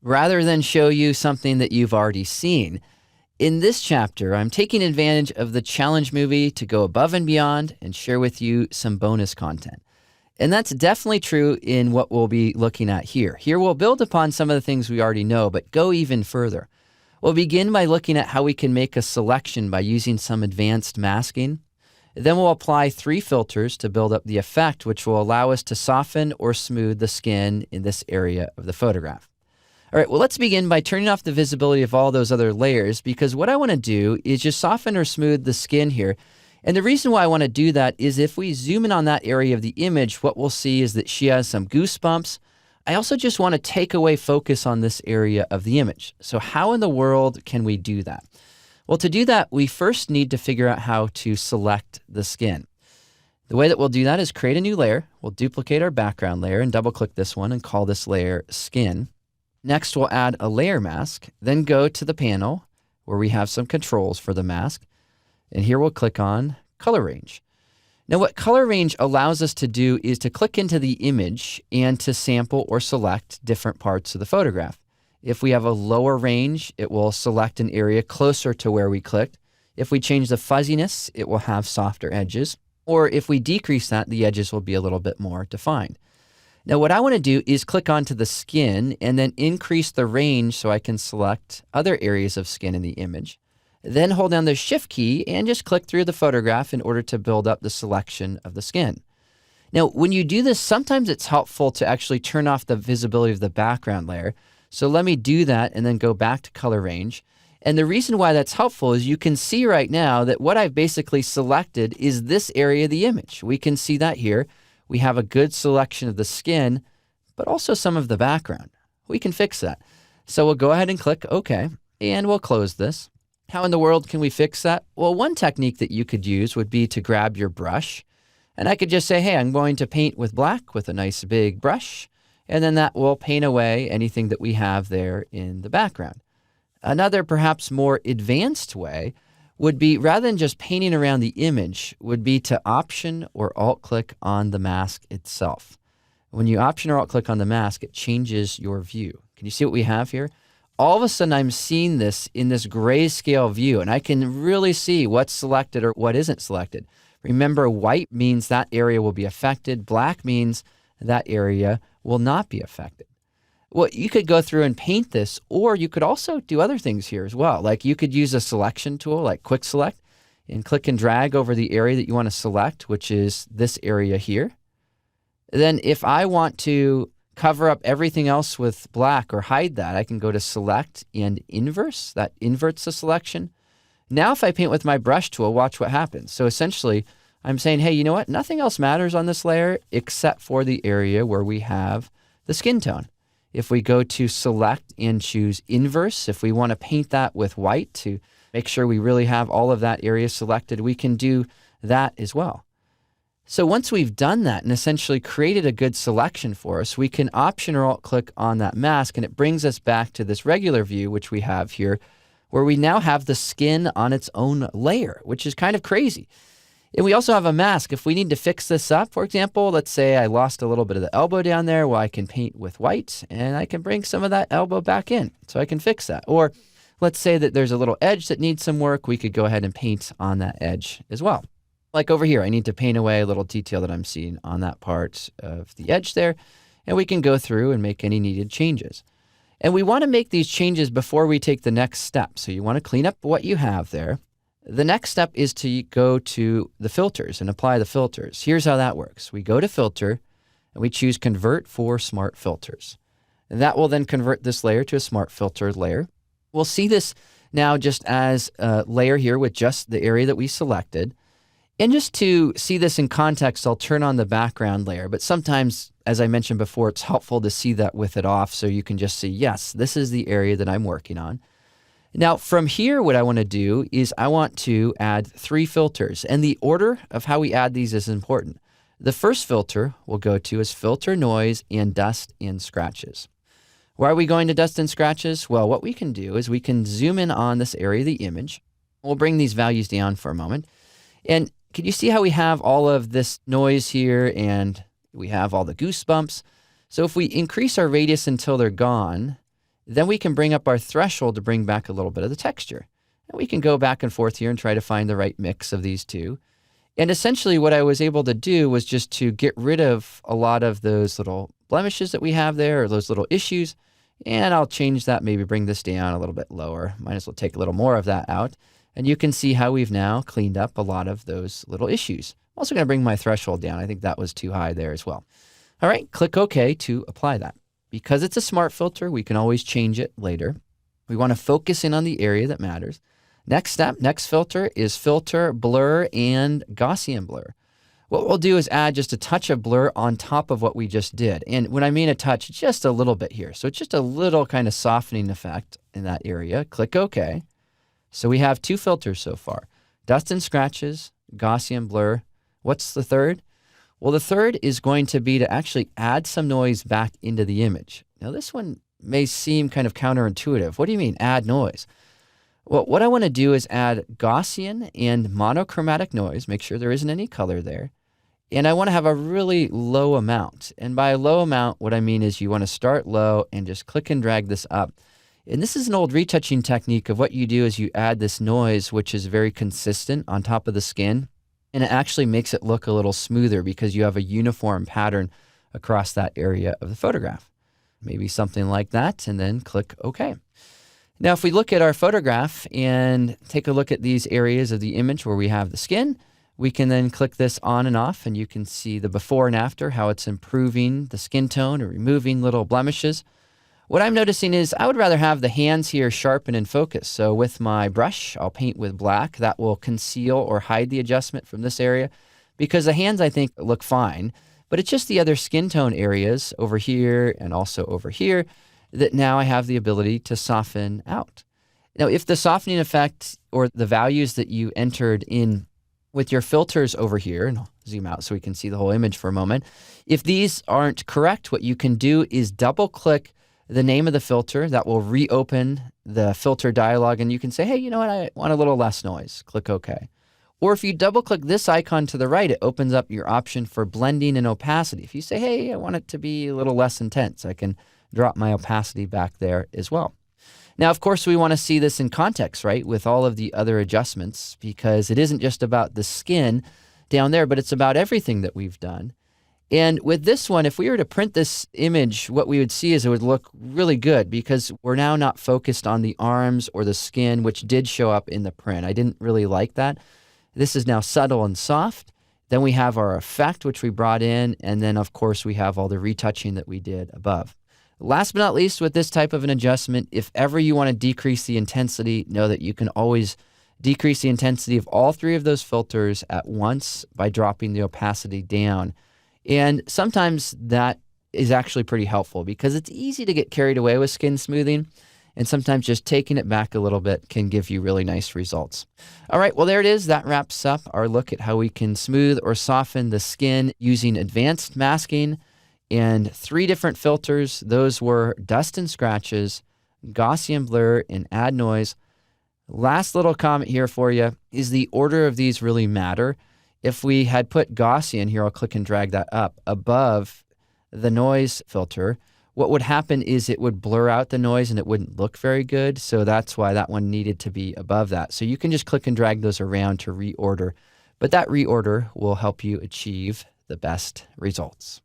rather than show you something that you've already seen. In this chapter, I'm taking advantage of the challenge movie to go above and beyond and share with you some bonus content. And that's definitely true in what we'll be looking at here. Here we'll build upon some of the things we already know, but go even further. We'll begin by looking at how we can make a selection by using some advanced masking. Then we'll apply 3 filters to build up the effect, which will allow us to soften or smooth the skin in this area of the photograph. All right, well, let's begin by turning off the visibility of all those other layers, because what I want to do is just soften or smooth the skin here. And the reason why I want to do that is if we zoom in on that area of the image, what we'll see is that she has some goosebumps. I also just want to take away focus on this area of the image. So how in the world can we do that? Well, to do that, we first need to figure out how to select the skin. The way that we'll do that is create a new layer. We'll duplicate our background layer and double-click this one and call this layer Skin. Next, we'll add a layer mask, then go to the panel where we have some controls for the mask. And here we'll click on Color Range. Now, what Color Range allows us to do is to click into the image and to sample or select different parts of the photograph. If we have a lower range, it will select an area closer to where we clicked. If we change the fuzziness, it will have softer edges. Or if we decrease that, the edges will be a little bit more defined. Now, what I want to do is click onto the skin and then increase the range so I can select other areas of skin in the image. Then hold down the Shift key and just click through the photograph in order to build up the selection of the skin. Now, when you do this, sometimes it's helpful to actually turn off the visibility of the background layer. So let me do that and then go back to Color Range. And the reason why that's helpful is you can see right now that what I've basically selected is this area of the image. We can see that here. We have a good selection of the skin, but also some of the background. We can fix that. So we'll go ahead and click OK, and we'll close this. How in the world can we fix that? Well, one technique that you could use would be to grab your brush, and I could just say, hey, I'm going to paint with black with a nice big brush, and then that will paint away anything that we have there in the background. Another perhaps more advanced way would be, rather than just painting around the image, would be to Option or Alt-click on the mask itself. When you Option or Alt-click on the mask, it changes your view. Can you see what we have here? All of a sudden, I'm seeing this in this grayscale view, and I can really see what's selected or what isn't selected. Remember, white means that area will be affected. Black means that area will not be affected. Well, you could go through and paint this, or you could also do other things here as well. Like you could use a selection tool like Quick Select and click and drag over the area that you want to select, which is this area here. Then if I want to cover up everything else with black or hide that, I can go to Select and Inverse. That inverts the selection. Now if I paint with my brush tool, watch what happens. So essentially, I'm saying, hey, you know what? Nothing else matters on this layer except for the area where we have the skin tone. If we go to Select and choose Inverse, if we want to paint that with white to make sure we really have all of that area selected, we can do that as well. So once we've done that and essentially created a good selection for us, we can Option or Alt-click on that mask, and it brings us back to this regular view, which we have here, where we now have the skin on its own layer, which is kind of crazy. And we also have a mask. If we need to fix this up, for example, let's say I lost a little bit of the elbow down there, well, I can paint with white, and I can bring some of that elbow back in, so I can fix that. Or let's say that there's a little edge that needs some work, we could go ahead and paint on that edge as well. Like over here, I need to paint away a little detail that I'm seeing on that part of the edge there, and we can go through and make any needed changes. And we want to make these changes before we take the next step. So you want to clean up what you have there. The next step is to go to the filters and apply the filters. Here's how that works. We go to Filter, and we choose Convert for Smart Filters. And that will then convert this layer to a Smart Filter layer. We'll see this now just as a layer here with just the area that we selected. And just to see this in context, I'll turn on the background layer. But sometimes, as I mentioned before, it's helpful to see that with it off so you can just see, yes, this is the area that I'm working on. Now, from here, what I want to do is I want to add 3 filters. And the order of how we add these is important. The first filter we'll go to is Filter Noise and Dust and Scratches. Why are we going to Dust and Scratches? Well, what we can do is we can zoom in on this area of the image. We'll bring these values down for a moment. And can you see how we have all of this noise here and we have all the goosebumps? So if we increase our radius until they're gone, then we can bring up our threshold to bring back a little bit of the texture. And we can go back and forth here and try to find the right mix of these two. And essentially what I was able to do was just to get rid of a lot of those little blemishes that we have there, or those little issues. And I'll change that, maybe bring this down a little bit lower. Might as well take a little more of that out. And you can see how we've now cleaned up a lot of those little issues. I'm also going to bring my threshold down. I think that was too high there as well. All right, click OK to apply that. Because it's a smart filter, we can always change it later. We want to focus in on the area that matters. Next step, next filter is filter, blur, and Gaussian blur. What we'll do is add just a touch of blur on top of what we just did. And when I mean a touch, just a little bit here. So it's just a little kind of softening effect in that area. Click OK. So we have two filters so far. Dust and scratches, Gaussian blur. What's the third? Well, the third is going to be to actually add some noise back into the image. Now, this one may seem kind of counterintuitive. What do you mean, add noise? Well, what I want to do is add Gaussian and monochromatic noise, make sure there isn't any color there. And I want to have a really low amount. And by a low amount, what I mean is you want to start low and just click and drag this up. And this is an old retouching technique of what you do is you add this noise, which is very consistent on top of the skin. And it actually makes it look a little smoother because you have a uniform pattern across that area of the photograph. Maybe something like that, and then click OK. Now, if we look at our photograph and take a look at these areas of the image where we have the skin, we can then click this on and off, and you can see the before and after, how it's improving the skin tone or removing little blemishes. What I'm noticing is I would rather have the hands here sharp and in focus. So with my brush, I'll paint with black. That will conceal or hide the adjustment from this area because the hands, I think, look fine. But it's just the other skin tone areas over here and also over here that now I have the ability to soften out. Now, if the softening effect or the values that you entered in with your filters over here, and I'll zoom out so we can see the whole image for a moment, if these aren't correct, what you can do is double-click the name of the filter. That will reopen the filter dialog, and you can say, hey, you know what, I want a little less noise. Click OK. Or if you double-click this icon to the right, it opens up your option for blending and opacity. If you say, hey, I want it to be a little less intense, I can drop my opacity back there as well. Now, of course, we want to see this in context, right, with all of the other adjustments, because it isn't just about the skin down there, but it's about everything that we've done. And with this one, if we were to print this image, what we would see is it would look really good because we're now not focused on the arms or the skin, which did show up in the print. I didn't really like that. This is now subtle and soft. Then we have our effect, which we brought in. And then, of course, we have all the retouching that we did above. Last but not least, with this type of an adjustment, if ever you want to decrease the intensity, know that you can always decrease the intensity of all three of those filters at once by dropping the opacity down. And sometimes that is actually pretty helpful because it's easy to get carried away with skin smoothing. And sometimes just taking it back a little bit can give you really nice results. All right, well, there it is. That wraps up our look at how we can smooth or soften the skin using advanced masking and 3 different filters. Those were dust and scratches, Gaussian blur, and add noise. Last little comment here for you is the order of these really matter. If we had put Gaussian here, I'll click and drag that up above the noise filter, what would happen is it would blur out the noise and it wouldn't look very good. So that's why that one needed to be above that. So you can just click and drag those around to reorder, but that reorder will help you achieve the best results.